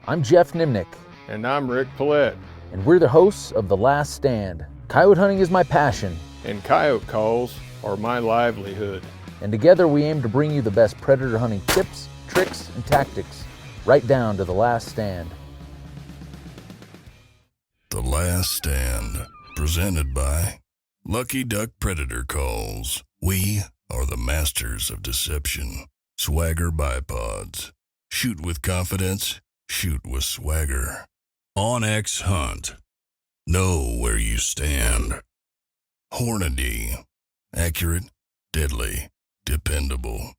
I'm Geoff Nemnich. And I'm Rick Paillet. And we're the hosts of The Last Stand. Coyote hunting is my passion. And coyote calls are my livelihood. And together we aim to bring you the best predator hunting tips, tricks, and tactics, right down to The Last Stand. The Last Stand, presented by Lucky Duck Predator Calls. We are the masters of deception. Swagger Bipods. Shoot with confidence, shoot with swagger. OnX Hunt. Know where you stand. Hornady. Accurate, deadly, dependable.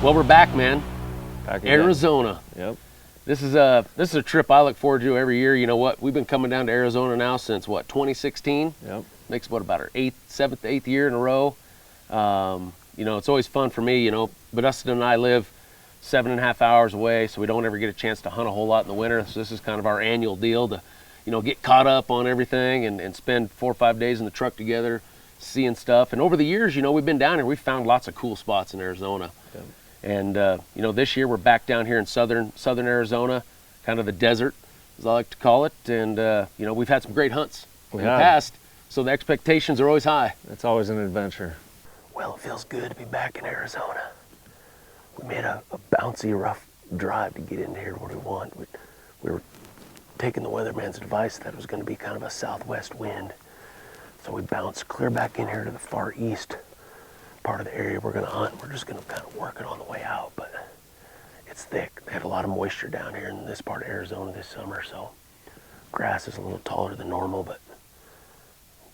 Well, we're back, man. Back again. Arizona. Yep. This is a trip I look forward to every year. You know what? We've been coming down to Arizona now since what, 2016? Yep. Makes what, about our seventh, eighth year in a row. You know, it's always fun for me. You know, but Dustin and I live 7.5 hours away, so we don't ever get a chance to hunt a whole lot in the winter. So this is kind of our annual deal to, you know, get caught up on everything and spend 4 or 5 days in the truck together, seeing stuff. And over the years, you know, we've been down here. We've found lots of cool spots in Arizona. Yep. And, you know, this year we're back down here in southern Arizona, kind of the desert, as I like to call it. And, you know, we've had some great hunts in the past, so the expectations are always high. It's always an adventure. Well, it feels good to be back in Arizona. We made a bouncy, rough drive to get into here what we want. We were taking the weatherman's advice that it was going to be kind of a southwest wind. So we bounced clear back in here to the far east part of the area we're going to hunt. We're just going to kind of work it on the way out, but it's thick. They have a lot of moisture down here in this part of Arizona this summer, so grass is a little taller than normal, but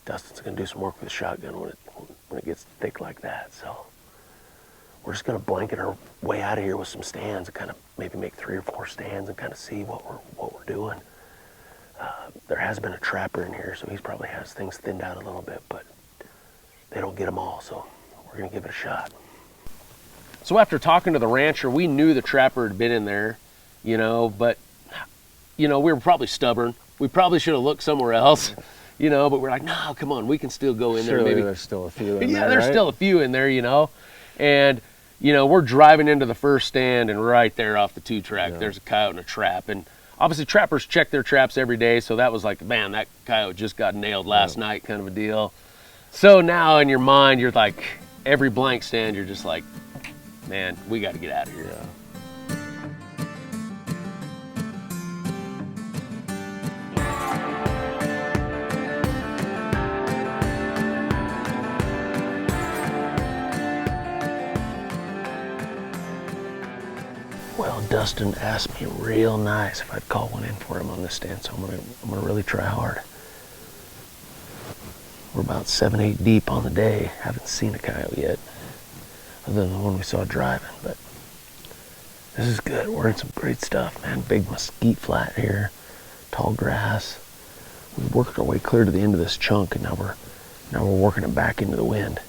Dustin's going to do some work with the shotgun when it gets thick like that. So we're just going to blanket our way out of here with some stands and kind of maybe make 3 or 4 stands and kind of see what we're doing. There has been a trapper in here, so he probably has things thinned out a little bit, but they don't get them all, so we're going to give it a shot. So after talking to the rancher, we knew the trapper had been in there, you know, but, you know, we were probably stubborn. We probably should have looked somewhere else, you know, but we're like, no, come on, we can still go in there. Surely maybe there's still a few in there, yeah, there's right? still a few in there, you know. And, you know, we're driving into the first stand, and right there off the 2-track, there's a coyote and a trap. And obviously trappers check their traps every day, so that was like, man, that coyote just got nailed last night kind of a deal. So now in your mind, you're like, every blank stand, you're just like, man, we got to get out of here. Yeah. Well, Dustin asked me real nice if I'd call one in for him on this stand, so I'm gonna really try hard. We're about 7, 8 deep on the day. Haven't seen a coyote yet, other than the one we saw driving, but this is good. We're in some great stuff, man. Big mesquite flat here, tall grass. We've worked our way clear to the end of this chunk, and now we're working it back into the wind.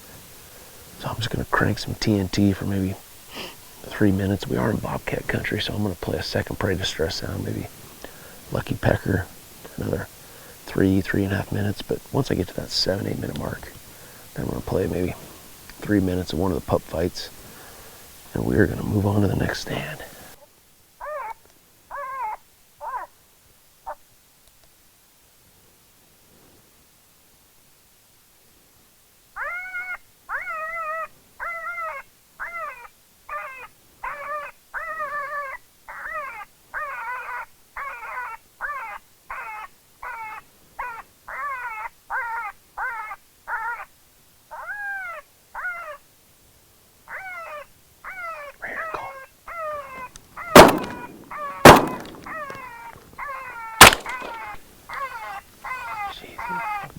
So I'm just gonna crank some TNT for maybe 3 minutes. We are in bobcat country, so I'm gonna play a second prey distress sound, maybe lucky pecker, another 3.5 minutes. But once I get to that 7, 8 minute mark, then we're gonna play maybe 3 minutes of one of the pup fights, and we're gonna move on to the next stand.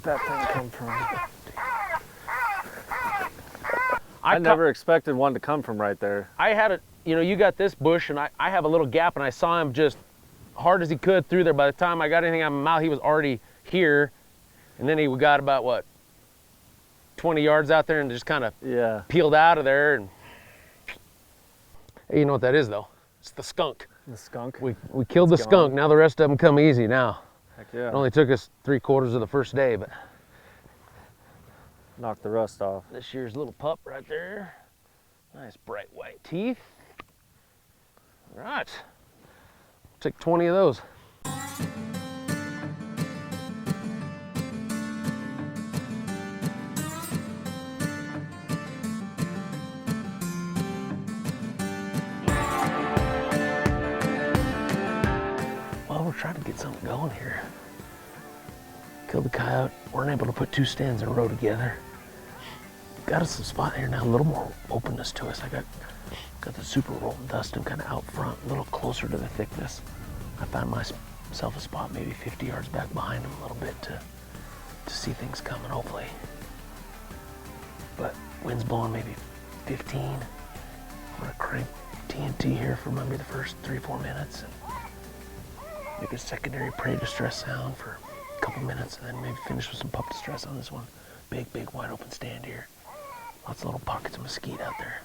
that thing come from? I never expected one to come from right there. I had it, you know, you got this bush and I have a little gap and I saw him just hard as he could through there. By the time I got anything out of my mouth, he was already here. And then he got about, what, 20 yards out there and just kind of peeled out of there. And hey, you know what that is, though? It's the skunk. The skunk? We killed the skunk. Now the rest of them come easy now. Heck yeah. It only took us 3/4 of the first day, but knocked the rust off. This year's little pup right there. Nice bright white teeth. All right. Take 20 of those. Well, we're trying to get something going here. Killed the coyote. Weren't able to put 2 stands in a row together. Got us some spot here now, a little more openness to us. I got the super rolling dust and kind of out front, a little closer to the thickness. I found myself a spot maybe 50 yards back behind him a little bit to see things coming, hopefully. But wind's blowing maybe 15. I'm gonna crank TNT here for maybe the first 3-4 minutes and make a secondary prey distress sound for a couple minutes and then maybe finish with some pup distress on this one. Big, big, wide open stand here. Lots of little pockets of mesquite out there.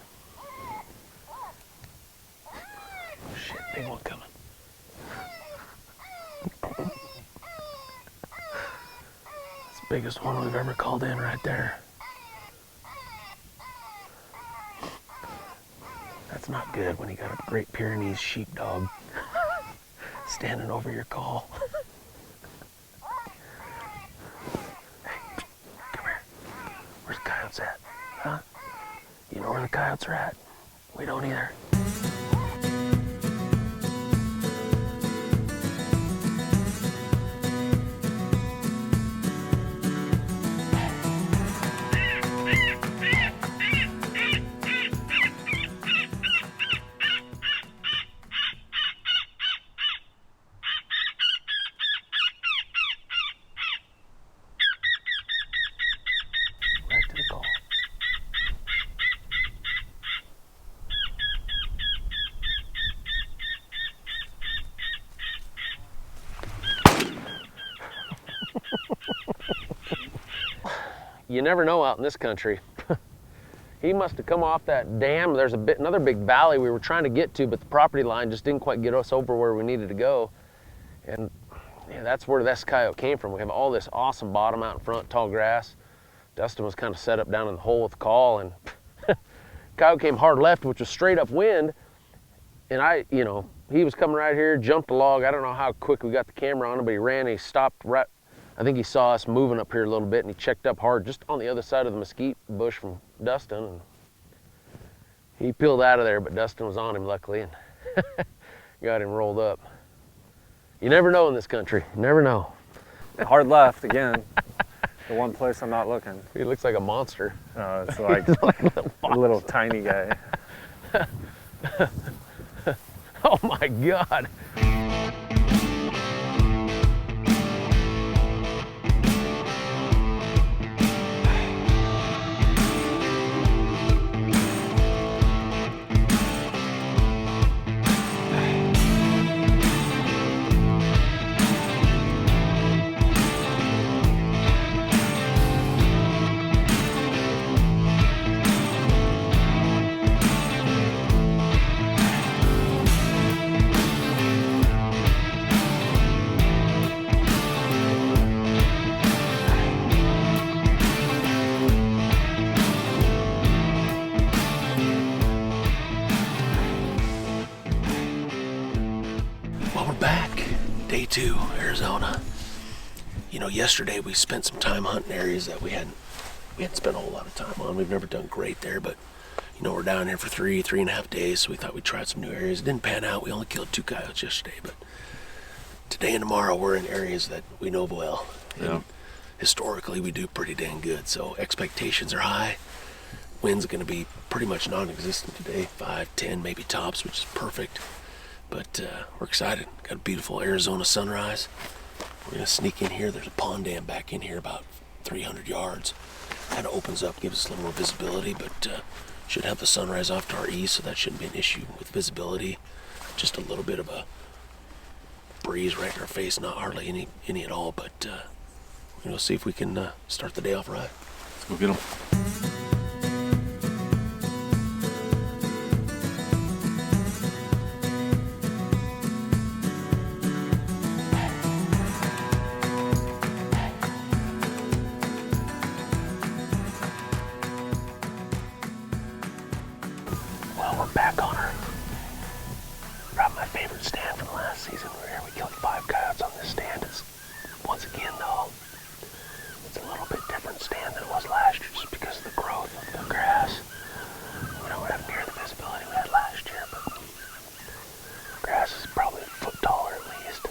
Oh shit, big one coming. That's the biggest one we've ever called in right there. That's not good when you got a Great Pyrenees sheepdog standing over your call. Hey, come here. Where's the coyotes at? Huh? You know where the coyotes are at? We don't either. You never know out in this country. He must have come off that dam. There's another big valley we were trying to get to, but the property line just didn't quite get us over where we needed to go. And yeah, that's where this coyote came from. We have all this awesome bottom out in front, tall grass. Dustin was kind of set up down in the hole with the call, and coyote came hard left, which was straight up wind. And he was coming right here, jumped a log. I don't know how quick we got the camera on him, but he ran and he stopped right. I think he saw us moving up here a little bit and he checked up hard just on the other side of the mesquite bush from Dustin. And he peeled out of there, but Dustin was on him luckily and got him rolled up. You never know in this country, you never know. Hard left again. The one place I'm not looking. He looks like a monster. It's like, a little tiny guy. Oh my God. Well, we're back. Day 2, Arizona. You know, yesterday we spent some time hunting areas that we hadn't spent a whole lot of time on. We've never done great there, but you know, we're down here for 3.5 days, so we thought we'd try some new areas. It didn't pan out. We only killed 2 coyotes yesterday, but today and tomorrow we're in areas that we know well. Yeah. And historically we do pretty dang good, so expectations are high. Wind's going to be pretty much non-existent today, 5, 10 maybe tops, which is perfect. But we're excited. Got a beautiful Arizona sunrise. We're going to sneak in here. There's a pond dam back in here about 300 yards. Kind of opens up, gives us a little more visibility, but should have the sunrise off to our east, so that shouldn't be an issue with visibility. Just a little bit of a breeze right in our face, not hardly any at all, but we're gonna see if we can start the day off right. Let's go get them. Well, we're back on her. Probably my favorite stand from last season. We were here, we killed 5 coyotes on this stand. It's, once again though, it's a little bit different stand than it was last year just because of the growth of the grass. We don't have near the visibility we had last year, but grass is probably a foot taller at least.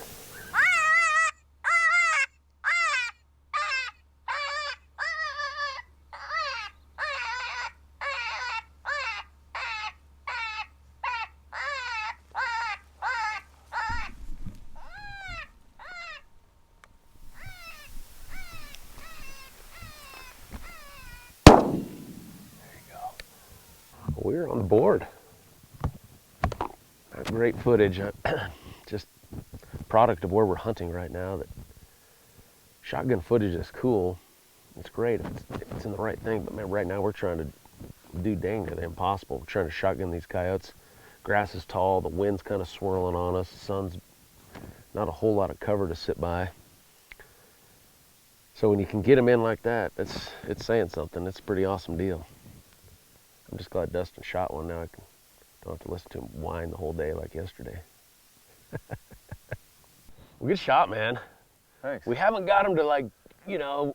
We're on the board. Great footage, just product of where we're hunting right now. That shotgun footage is cool. It's great if it's in the right thing, but man, right now we're trying to do dang near the impossible. We're trying to shotgun these coyotes. Grass is tall, the wind's kind of swirling on us, the sun's not a whole lot of cover to sit by. So when you can get them in like that, it's saying something. It's a pretty awesome deal. I'm just glad Dustin shot one. Now I don't have to listen to him whine the whole day like yesterday. Well, good shot, man. Thanks. We haven't got him to, like, you know,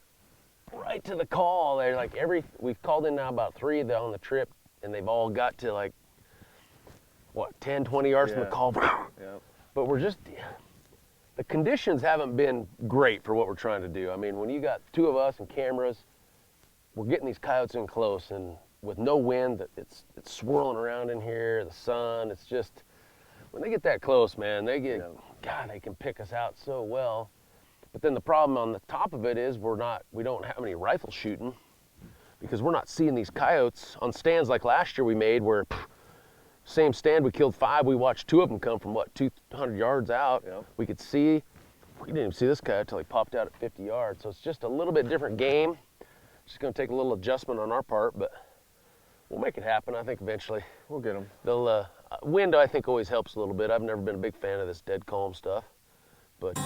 right to the call. They're like we've called in now about 3 on the trip, and they've all got to like, what, 10, 20 yards from the call. Yep. But we're just, the conditions haven't been great for what we're trying to do. I mean, when you got 2 of us and cameras, we're getting these coyotes in close, and with no wind, it's swirling around in here, the sun, it's just, when they get that close, man, they get, God, they can pick us out so well. But then the problem on the top of it is we don't have any rifle shooting, because we're not seeing these coyotes on stands like last year we made where, same stand, we killed 5, we watched 2 of them come from, what, 200 yards out. Yep. We could see, we didn't even see this coyote until he popped out at 50 yards. So it's just a little bit different game. It's just gonna take a little adjustment on our part, but we'll make it happen, I think, eventually. We'll get them. They'll, wind, I think, always helps a little bit. I've never been a big fan of this dead calm stuff, but